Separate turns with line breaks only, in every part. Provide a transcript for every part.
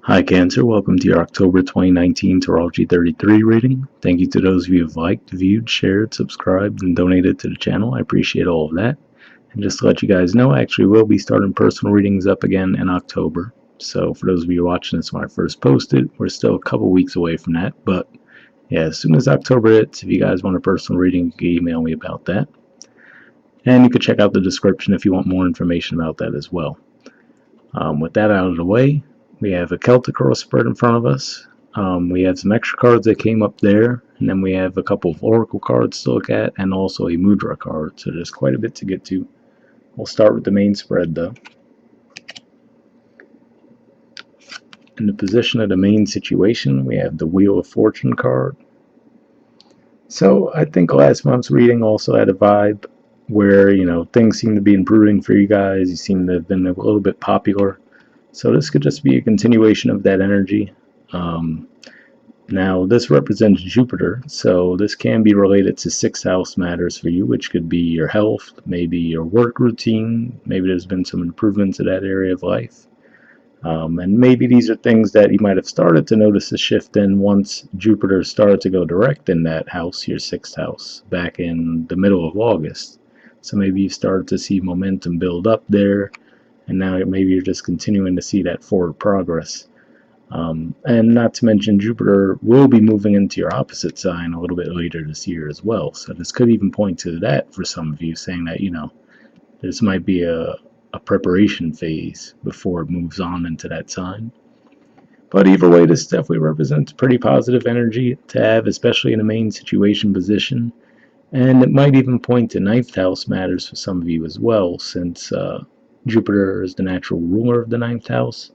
Hi Cancer, welcome to your October 2019 Astrology 33 reading. Thank you to those of you who have liked, viewed, shared, subscribed, and donated to the channel. I appreciate all of that. And just to let you guys know, I actually will be starting personal readings up again in October. So for those of you watching this when I first posted, we're still a couple weeks away from that. But yeah, as soon as October hits, if you guys want a personal reading, you can email me about that. And you can check out the description if you want more information about that as well. With that out of the way, we have a Celtic Cross spread in front of us. We have some extra cards that came up there, and then we have a couple of Oracle cards to look at, and also a mudra card, so there's quite a bit to get to. We'll start with the main spread though. In the position of the main situation, we have the Wheel of Fortune card. So I think last month's reading also had a vibe where, things seem to be improving for you guys. You seem to have been a little bit popular. So this could just be a continuation of that energy. Now this represents Jupiter, so this can be related to 6th house matters for you, which could be your health, maybe your work routine, maybe there's been some improvement to that area of life. And maybe these are things that you might have started to notice a shift in once Jupiter started to go direct in that house, your 6th house, back in the middle of August. So maybe you started to see momentum build up there, and now maybe you're just continuing to see that forward progress. And not to mention, Jupiter will be moving into your opposite sign a little bit later this year as well. So this could even point to that for some of you, saying that, this might be a preparation phase before it moves on into that sign. But either way, this definitely represents pretty positive energy to have, especially in a main situation position. And it might even point to 9th house matters for some of you as well, since Jupiter is the natural ruler of the 9th house.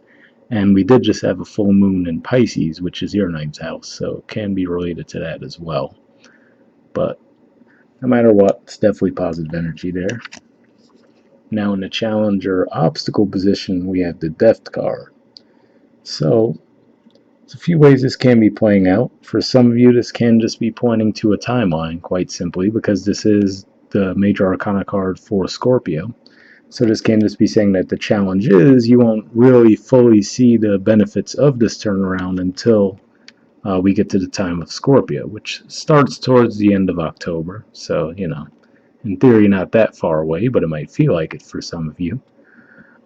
And we did just have a full moon in Pisces, which is your 9th house, so it can be related to that as well. But no matter what, it's definitely positive energy there. Now in the Challenger obstacle position, we have the Death card. So there's a few ways this can be playing out. For some of you, this can just be pointing to a timeline, quite simply, because this is the major arcana card for Scorpio. So this can just be saying that the challenge is you won't really fully see the benefits of this turnaround until we get to the time of Scorpio, which starts towards the end of October. So, in theory, not that far away, but it might feel like it for some of you.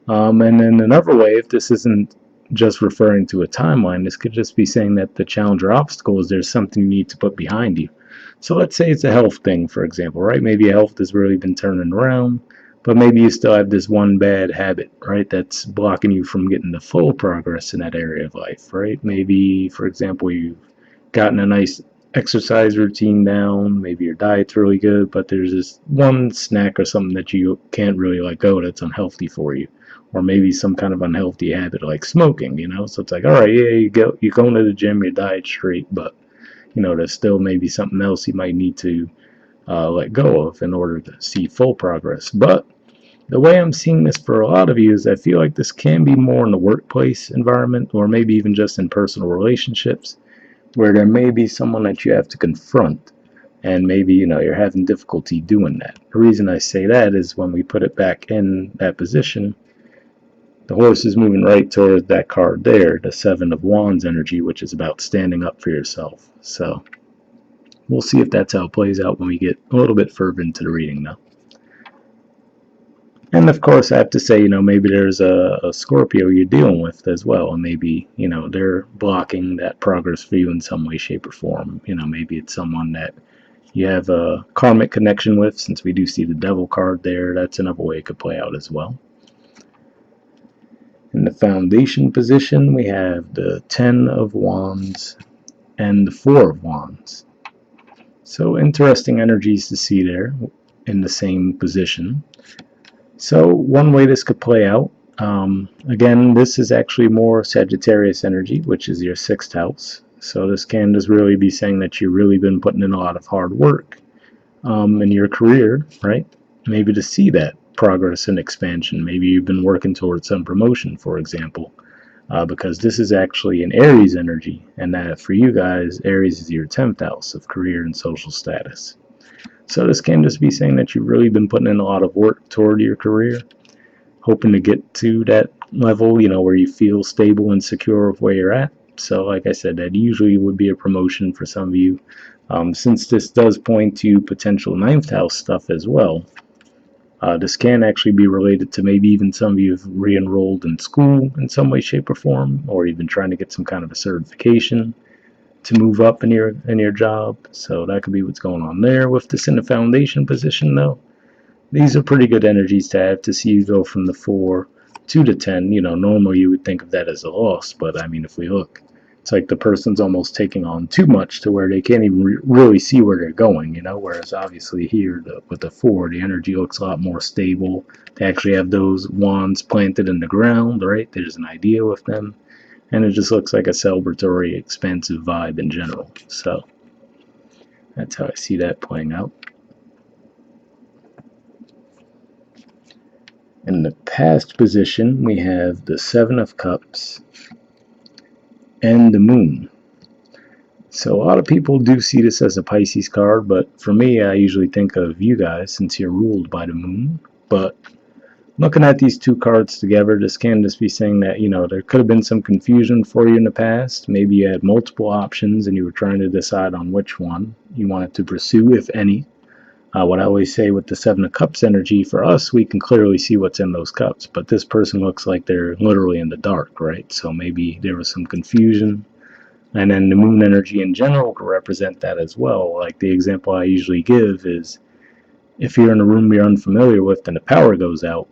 And then another way, if this isn't just referring to a timeline, this could just be saying that the Challenger obstacle is there's something you need to put behind you. So let's say it's a health thing, for example, right? Maybe your health has really been turning around, but maybe you still have this one bad habit, right, that's blocking you from getting the full progress in that area of life, right? Maybe, for example, you've gotten a nice exercise routine down, maybe your diet's really good, but there's this one snack or something that you can't really let go that's unhealthy for you. Or maybe some kind of unhealthy habit like smoking, so it's like, all right, yeah, you're going to the gym, your diet's straight, but there's still maybe something else you might need to let go of in order to see full progress. But the way I'm seeing this for a lot of you is I feel like this can be more in the workplace environment, or maybe even just in personal relationships, where there may be someone that you have to confront, and maybe you're having difficulty doing that. The reason I say that is when we put it back in that position, the horse is moving right toward that card there, the 7 of Wands energy, which is about standing up for yourself. So we'll see if that's how it plays out when we get a little bit further into the reading though. And of course, I have to say, maybe there's a Scorpio you're dealing with as well, and maybe, they're blocking that progress for you in some way, shape, or form. Maybe it's someone that you have a karmic connection with, since we do see the Devil card there. That's another way it could play out as well. In the foundation position, we have the 10 of Wands and the 4 of Wands. So interesting energies to see there in the same position. So one way this could play out, again, this is actually more Sagittarius energy, which is your 6th house. So this can just really be saying that you've really been putting in a lot of hard work in your career, right? Maybe to see that progress and expansion. Maybe you've been working towards some promotion, for example, because this is actually an Aries energy, and that for you guys, Aries is your 10th house of career and social status. So this can just be saying that you've really been putting in a lot of work toward your career, hoping to get to that level, where you feel stable and secure of where you're at. So like I said, that usually would be a promotion for some of you. Since this does point to potential ninth house stuff as well, this can actually be related to maybe even some of you have re-enrolled in school in some way, shape, or form, or even trying to get some kind of a certification to move up in your job. So that could be what's going on there. With this in the foundation position, though, these are pretty good energies to have to see you go from the 4 to the 10. Normally you would think of that as a loss, but I mean, if we look, it's like the person's almost taking on too much to where they can't even really see where they're going, whereas obviously here with the 4, the energy looks a lot more stable. They actually have those wands planted in the ground, right? There's an idea with them, and it just looks like a celebratory, expansive vibe in general. So that's how I see that playing out. In the past position, we have the 7 of Cups and the Moon. So a lot of people do see this as a Pisces card, but for me, I usually think of you guys since you're ruled by the Moon. But looking at these two cards together, this can just be saying that, there could have been some confusion for you in the past. Maybe you had multiple options and you were trying to decide on which one you wanted to pursue, if any. What I always say with the 7 of Cups energy, for us, we can clearly see what's in those cups, but this person looks like they're literally in the dark, right? So maybe there was some confusion. And then the Moon energy in general can represent that as well. Like the example I usually give is if you're in a room you're unfamiliar with and the power goes out,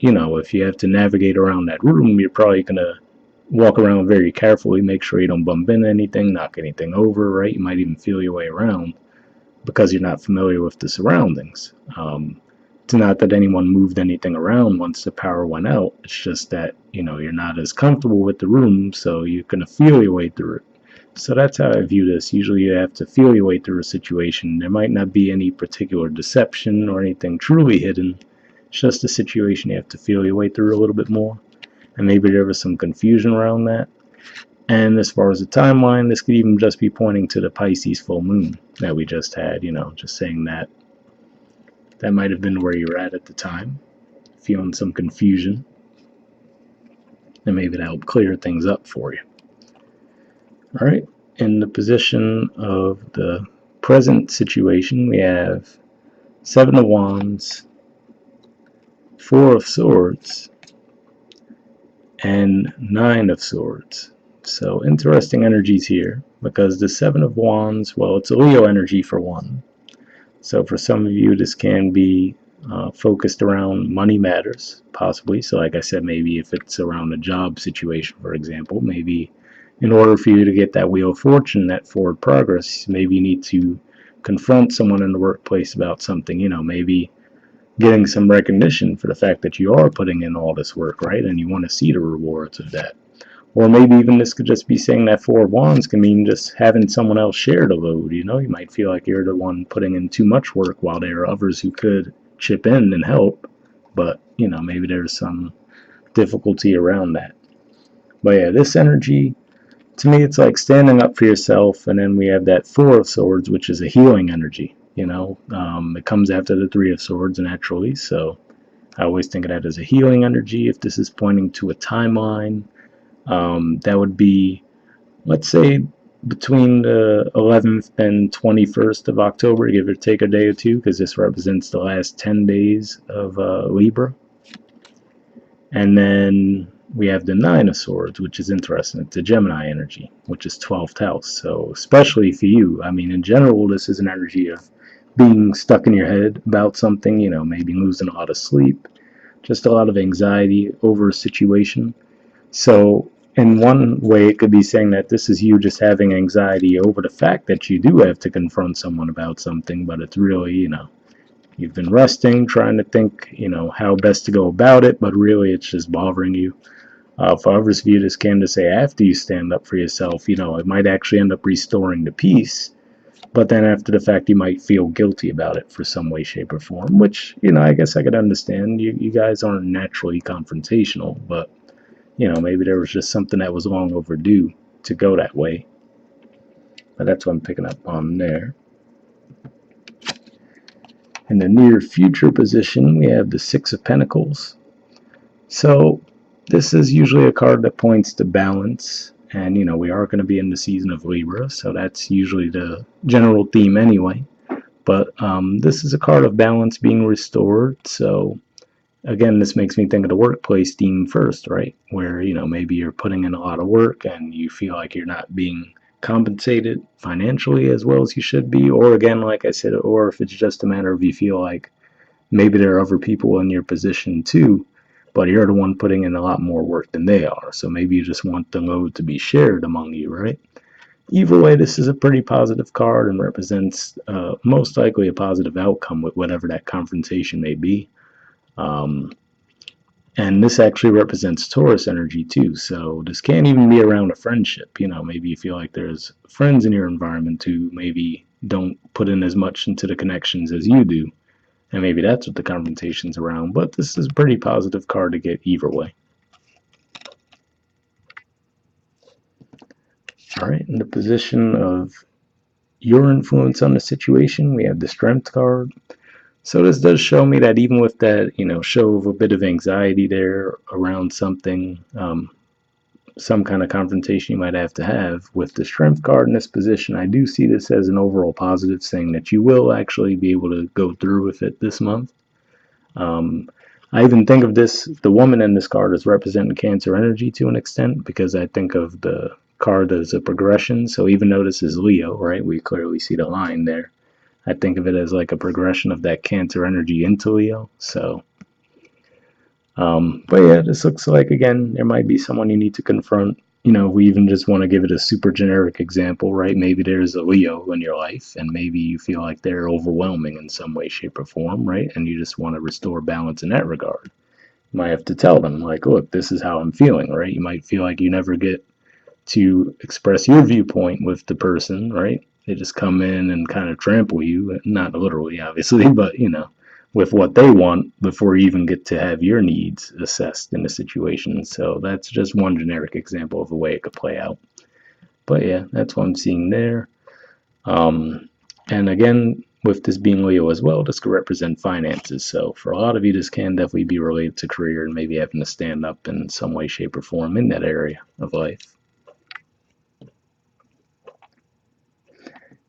if you have to navigate around that room, you're probably going to walk around very carefully, make sure you don't bump into anything, knock anything over, right? You might even feel your way around, because you're not familiar with the surroundings. It's not that anyone moved anything around once the power went out. It's just that, you're not as comfortable with the room, so you're going to feel your way through it. So that's how I view this. Usually you have to feel your way through a situation. There might not be any particular deception or anything truly hidden. It's just a situation you have to feel your way through a little bit more. And maybe there was some confusion around that. And as far as the timeline, this could even just be pointing to the Pisces full moon that we just had, just saying that that might have been where you were at the time, feeling some confusion, and maybe that helped clear things up for you. All right, in the position of the present situation, we have 7 of Wands, 4 of Swords, and 9 of Swords. So interesting energies here, because the 7 of Wands, well, it's a Leo energy for one. So for some of you, this can be focused around money matters, possibly. So like I said, maybe if it's around a job situation, for example, maybe in order for you to get that Wheel of Fortune, that forward progress, maybe you need to confront someone in the workplace about something, maybe getting some recognition for the fact that you are putting in all this work, right? And you want to see the rewards of that. Or maybe even this could just be saying that 4 of Wands can mean just having someone else share the load. You might feel like you're the one putting in too much work while there are others who could chip in and help. But, maybe there's some difficulty around that. But yeah, this energy, to me, it's like standing up for yourself. And then we have that 4 of Swords, which is a healing energy. It comes after the 3 of Swords naturally. So I always think of that as a healing energy. If this is pointing to a timeline, that would be, let's say, between the 11th and 21st of October, give or take a day or two, because this represents the last 10 days of Libra. And then we have the 9 of Swords, which is interesting. It's a Gemini energy, which is 12th house. So especially for you, I mean, in general, this is an energy of being stuck in your head about something, maybe losing a lot of sleep, just a lot of anxiety over a situation. So in one way, it could be saying that this is you just having anxiety over the fact that you do have to confront someone about something, but it's really, you've been resting, trying to think, how best to go about it, but really it's just bothering you. For others of you, this can to say after you stand up for yourself, it might actually end up restoring the peace, but then after the fact, you might feel guilty about it for some way, shape, or form, which, I guess I could understand. You guys aren't naturally confrontational, but maybe there was just something that was long overdue to go that way. But that's what I'm picking up on there. In the near future position, we have the 6 of Pentacles, So this is usually a card that points to balance, and we are going to be in the season of Libra, so that's usually the general theme anyway. But this is a card of balance being restored. So again, this makes me think of the workplace theme first, right? Where maybe you're putting in a lot of work and you feel like you're not being compensated financially as well as you should be, or again, like I said, or if it's just a matter of you feel like maybe there are other people in your position too, but you're the one putting in a lot more work than they are. So maybe you just want the load to be shared among you, right? Either way, this is a pretty positive card and represents most likely a positive outcome with whatever that confrontation may be. Um, and this actually represents Taurus energy too. So this can't even be around a friendship. Maybe you feel like there's friends in your environment who maybe don't put in as much into the connections as you do. And maybe that's what the confrontation's around. But this is a pretty positive card to get either way. All right, in the position of your influence on the situation, we have the Strength card. So this does show me that even with that, show of a bit of anxiety there around something, some kind of confrontation you might have to have with the Strength card in this position, I do see this as an overall positive, saying that you will actually be able to go through with it this month. I even think of this, the woman in this card, as representing Cancer energy to an extent, because I think of the card as a progression. So even though this is Leo, right, we clearly see the line there. I think of it as like a progression of that Cancer energy into Leo. So, but yeah, this looks like, again, there might be someone you need to confront. We even just want to give it a super generic example, right? Maybe there's a Leo in your life, and maybe you feel like they're overwhelming in some way, shape, or form, right? And you just want to restore balance in that regard. You might have to tell them, like, look, this is how I'm feeling, right? You might feel like you never get to express your viewpoint with the person, right? They just come in and kind of trample you, not literally, obviously, but with what they want before you even get to have your needs assessed in the situation. So that's just one generic example of a way it could play out. But yeah, that's what I'm seeing there. And again, with this being Leo as well, this could represent finances. So for a lot of you, this can definitely be related to career and maybe having to stand up in some way, shape, or form in that area of life.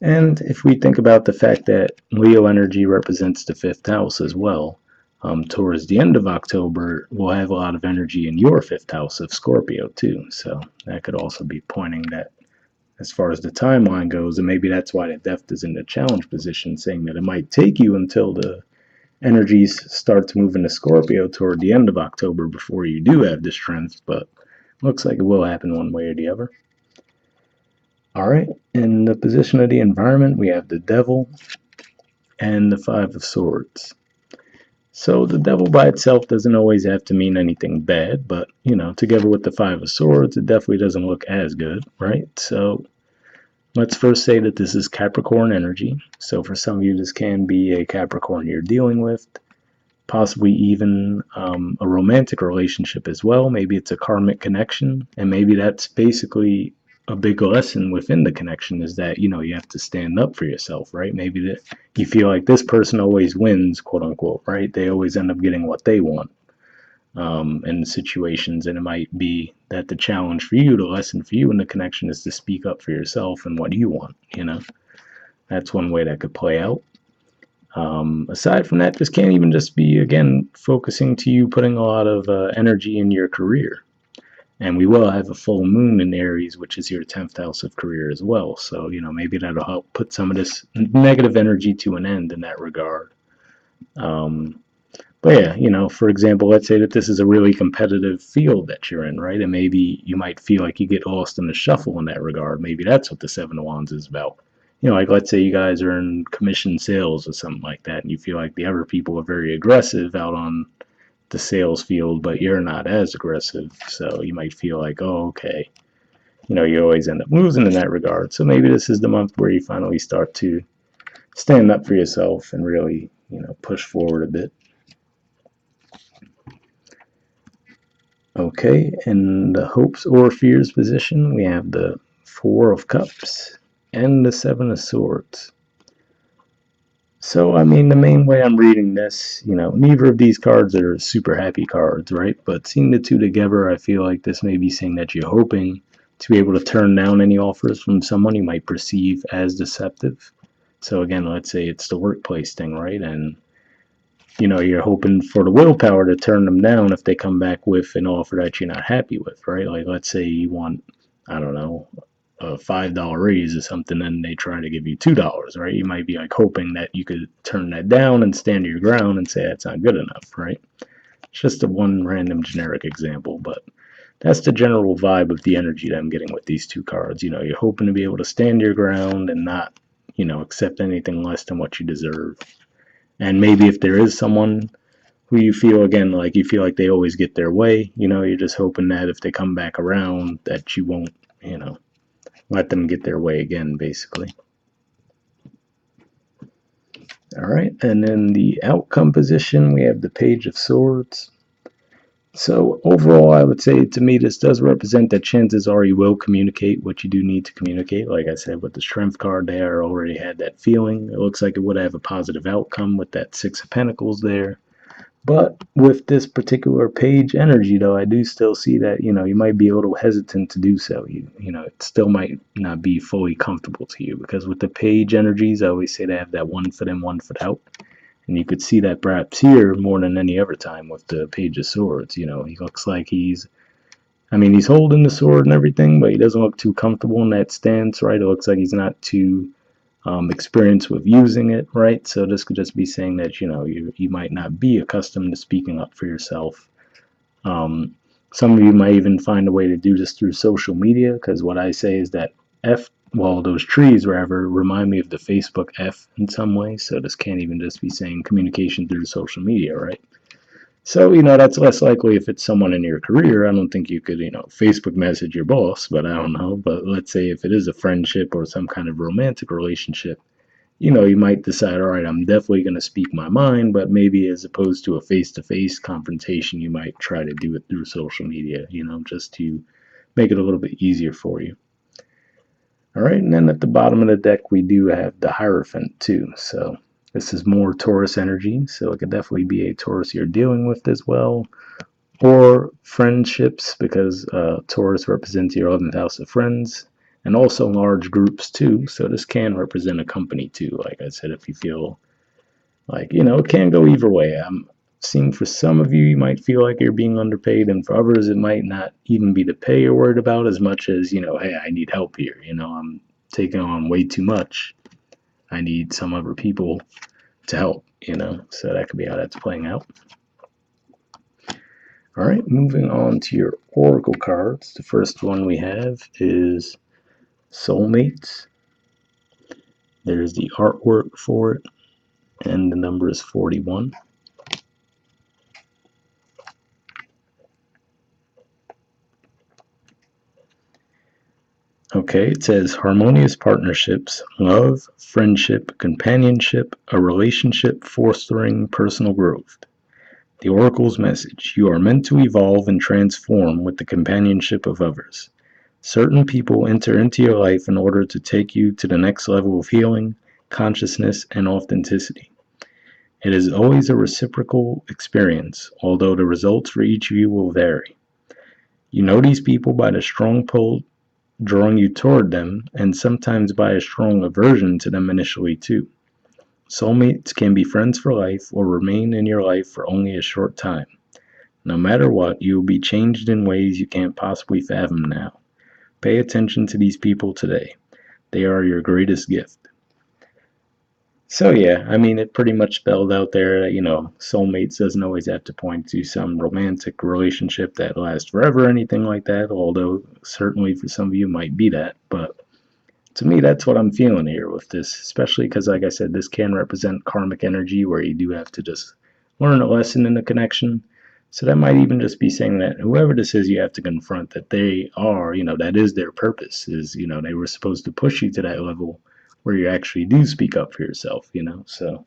And if we think about the fact that Leo energy represents the fifth house as well, towards the end of October, we'll have a lot of energy in your fifth house of Scorpio too. So that could also be pointing that as far as the timeline goes, and maybe that's why the depth is in the challenge position, saying that it might take you until the energies start to move into Scorpio toward the end of October before you do have the strength, but looks like it will happen one way or the other. All right, in the position of the environment, we have the Devil and the Five of Swords. So the Devil by itself doesn't always have to mean anything bad, but together with the Five of Swords, it definitely doesn't look as good, right? So let's first say that this is Capricorn energy. So for some of you, this can be a Capricorn you're dealing with, possibly even a romantic relationship as well. Maybe it's a karmic connection, and maybe that's basically a big lesson within the connection, is that you have to stand up for yourself, right? Maybe that you feel like this person always wins, quote unquote, right? They always end up getting what they want in situations, and it might be that the challenge for you, the lesson for you in the connection, is to speak up for yourself and what you want. That's one way that could play out. Aside from that, this can't even just be, again, focusing to you putting a lot of energy in your career. And we will have a full moon in Aries, which is your 10th house of career as well. So, maybe that'll help put some of this negative energy to an end in that regard. But yeah, for example, let's say that this is a really competitive field that you're in, right? And maybe you might feel like you get lost in the shuffle in that regard. Maybe that's what the Seven of Wands is about. Like let's say you guys are in commission sales or something like that, and you feel like the other people are very aggressive out on the sales field, but you're not as aggressive. So you might feel like, oh, okay, you always end up losing in that regard. So maybe this is the month where you finally start to stand up for yourself and really, push forward a bit. Okay, in the hopes or fears position, we have the Four of Cups and the Seven of Swords. So, I mean, the main way I'm reading this, neither of these cards are super happy cards, right? But seeing the two together, I feel like this may be saying that you're hoping to be able to turn down any offers from someone you might perceive as deceptive. So, again, let's say it's the workplace thing, right? And, you're hoping for the willpower to turn them down if they come back with an offer that you're not happy with, right? Like, let's say you want, I don't know, a $5 raise or something, and they try to give you $2, right? You might be like hoping that you could turn that down and stand your ground and say that's not good enough, right? It's just a one random generic example, but that's the general vibe of the energy that I'm getting with these two cards. You're hoping to be able to stand your ground and not, accept anything less than what you deserve. And maybe if there is someone who you feel, again, like you feel like they always get their way, you're just hoping that if they come back around that you won't, let them get their way again, basically. All right, and then the outcome position, we have the Page of Swords. So overall, I would say to me, this does represent that chances are you will communicate what you do need to communicate. Like I said, with the Strength card there, I already had that feeling. It looks like it would have a positive outcome with that Six of Pentacles there. But with this particular page energy, though, I do still see that, you might be a little hesitant to do so. It still might not be fully comfortable to you, because with the page energies, I always say they have that one foot in, one foot out. And you could see that perhaps here more than any other time with the Page of Swords. He looks like he's holding the sword and everything, but he doesn't look too comfortable in that stance, right? It looks like he's not too experience with using it, right? So this could just be saying that you might not be accustomed to speaking up for yourself. Some of you might even find a way to do this through social media, because what I say is that those trees rather remind me of the Facebook F in some way. So this can't even just be saying communication through social media, right? So, that's less likely if it's someone in your career. I don't think you could, Facebook message your boss, but I don't know. But let's say if it is a friendship or some kind of romantic relationship, you might decide, all right, I'm definitely going to speak my mind, but maybe as opposed to a face to face confrontation, you might try to do it through social media, just to make it a little bit easier for you. All right, and then at the bottom of the deck, we do have the Hierophant too. So this is more Taurus energy, so it could definitely be a Taurus you're dealing with as well, or friendships, because Taurus represents your 11th house of friends, and also large groups too. So this can represent a company too. Like I said, if you feel like, it can go either way. I'm seeing for some of you, you might feel like you're being underpaid, and for others, it might not even be the pay you're worried about as much as, hey, I need help here. I'm taking on way too much. I need some other people to help, so that could be how that's playing out. All right, moving on to your oracle cards. The first one we have is Soulmates. There's the artwork for it, and the number is 41. Okay, it says harmonious partnerships, love, friendship, companionship, a relationship fostering personal growth. The Oracle's message: you are meant to evolve and transform with the companionship of others. Certain people enter into your life in order to take you to the next level of healing, consciousness, and authenticity. It is always a reciprocal experience, although the results for each of you will vary. You know these people by the strong pull drawing you toward them, and sometimes by a strong aversion to them initially too. Soulmates can be friends for life or remain in your life for only a short time. No matter what, you will be changed in ways you can't possibly fathom now. Pay attention to these people today. They are your greatest gift. So yeah, it pretty much spelled out there that, soulmates doesn't always have to point to some romantic relationship that lasts forever or anything like that, although certainly for some of you might be that, but to me, that's what I'm feeling here with this, especially because, like I said, this can represent karmic energy where you do have to just learn a lesson in the connection. So that might even just be saying that whoever this is, you have to confront that they are, that is their purpose, is, they were supposed to push you to that level where you actually do speak up for yourself, So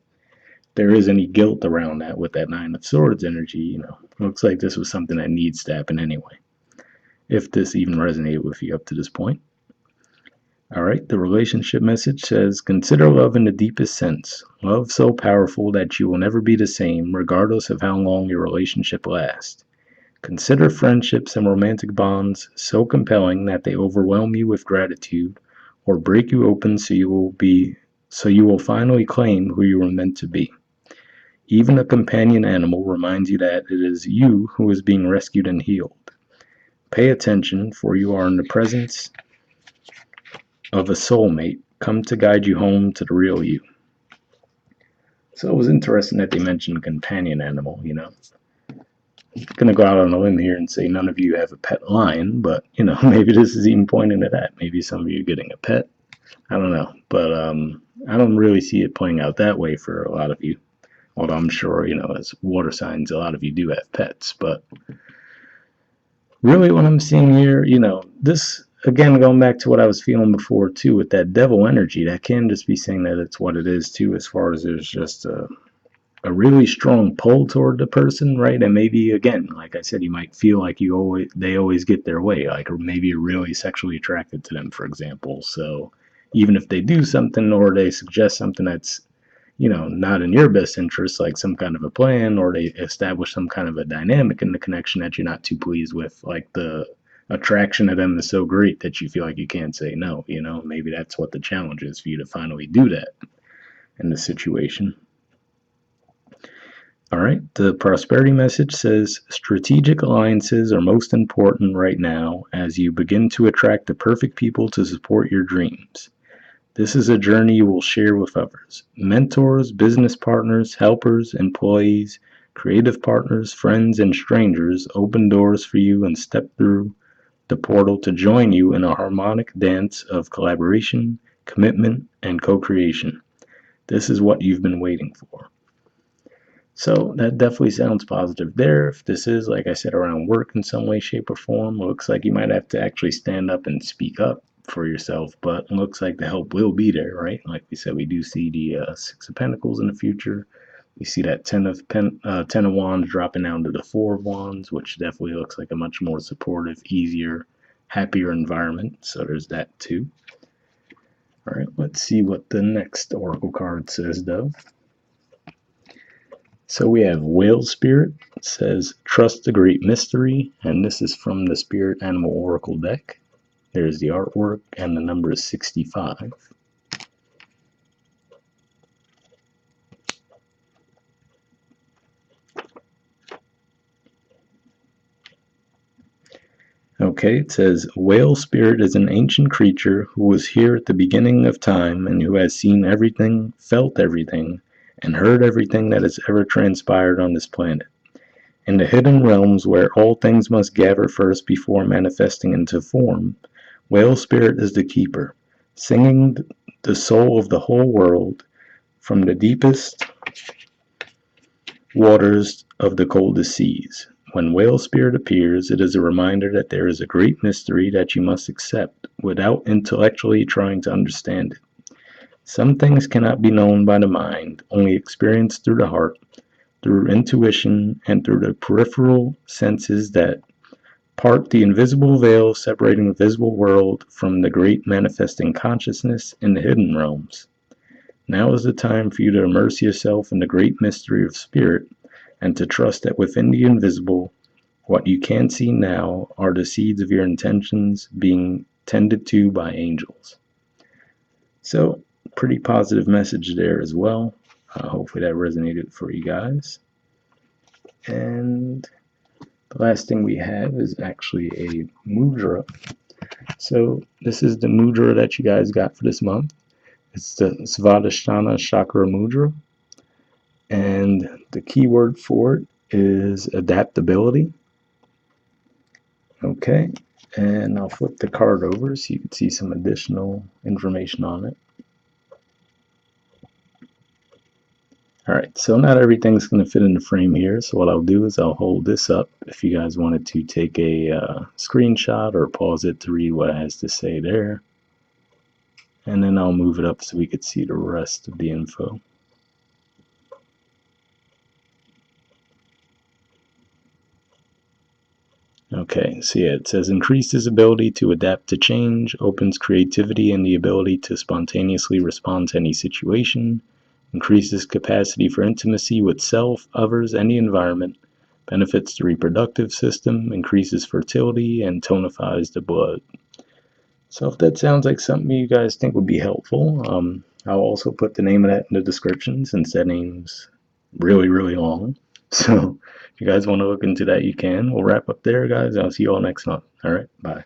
if there is any guilt around that with that Nine of Swords energy, it looks like this was something that needs to happen anyway, if this even resonated with you up to this point. All right, the relationship message says, consider love in the deepest sense. Love so powerful that you will never be the same, regardless of how long your relationship lasts. Consider friendships and romantic bonds so compelling that they overwhelm you with gratitude or break you open so you will finally claim who you were meant to be. Even a companion animal reminds you that it is you who is being rescued and healed. Pay attention, for you are in the presence of a soulmate come to guide you home to the real you. So it was interesting that they mentioned a companion animal, you know. I'm going to go out on a limb here and say none of you have a pet lion, but, you know, maybe this is even pointing to that. Maybe some of you are getting a pet. I don't know. But I don't really see it playing out that way for a lot of you. Although I'm sure, you know, as water signs, a lot of you do have pets. But really what I'm seeing here, you know, this, again, going back to what I was feeling before, too, with that devil energy, that can just be saying that it's what it is, too, as far as there's just a really strong pull toward the person, right? And maybe again, like I said, you might feel like they always get their way, like, or maybe you're really sexually attracted to them, for example. So even if they do something or they suggest something that's, you know, not in your best interest, like some kind of a plan, or they establish some kind of a dynamic in the connection that you're not too pleased with, like the attraction of them is so great that you feel like you can't say no, you know, maybe that's what the challenge is for you to finally do that in the situation. All right, the prosperity message says strategic alliances are most important right now as you begin to attract the perfect people to support your dreams. This is a journey you will share with others. Mentors, business partners, helpers, employees, creative partners, friends, and strangers open doors for you and step through the portal to join you in a harmonic dance of collaboration, commitment, and co creation. This is what you've been waiting for. So that definitely sounds positive there. If this is, like I said, around work in some way, shape, or form, looks like you might have to actually stand up and speak up for yourself, but it looks like the help will be there, right? Like we said, we do see the Six of Pentacles in the future. We see that Ten of Wands dropping down to the Four of Wands, which definitely looks like a much more supportive, easier, happier environment. So there's that too. All right, let's see what the next Oracle card says, though. So we have Whale Spirit. It says, trust the great mystery. And this is from the Spirit Animal Oracle deck. There's the artwork, and the number is 65. Okay, it says, Whale Spirit is an ancient creature who was here at the beginning of time and who has seen everything, felt everything, and heard everything that has ever transpired on this planet. In the hidden realms where all things must gather first before manifesting into form, Whale Spirit is the keeper, singing the soul of the whole world from the deepest waters of the coldest seas. When Whale Spirit appears, it is a reminder that there is a great mystery that you must accept without intellectually trying to understand it. Some things cannot be known by the mind, only experienced through the heart, through intuition, and through the peripheral senses that part the invisible veil separating the visible world from the great manifesting consciousness in the hidden realms. Now is the time for you to immerse yourself in the great mystery of spirit and to trust that within the invisible, what you can't see now are the seeds of your intentions being tended to by angels. So, pretty positive message there as well. Hopefully that resonated for you guys. And the last thing we have is actually a mudra. So this is the mudra that you guys got for this month. It's the Svadhisthana Chakra mudra. And the keyword for it is adaptability. Okay, and I'll flip the card over so you can see some additional information on it. Alright, so not everything's going to fit in the frame here, so what I'll do is I'll hold this up if you guys wanted to take a screenshot or pause it to read what it has to say there. And then I'll move it up so we could see the rest of the info. Okay, so yeah, it says increases ability to adapt to change, opens creativity and the ability to spontaneously respond to any situation, increases capacity for intimacy with self, others, and the environment, benefits the reproductive system, increases fertility, and tonifies the blood. So if that sounds like something you guys think would be helpful, I'll also put the name of that in the description since that name's really, really long. So if you guys want to look into that, you can. We'll wrap up there, guys. I'll see you all next month. All right, bye.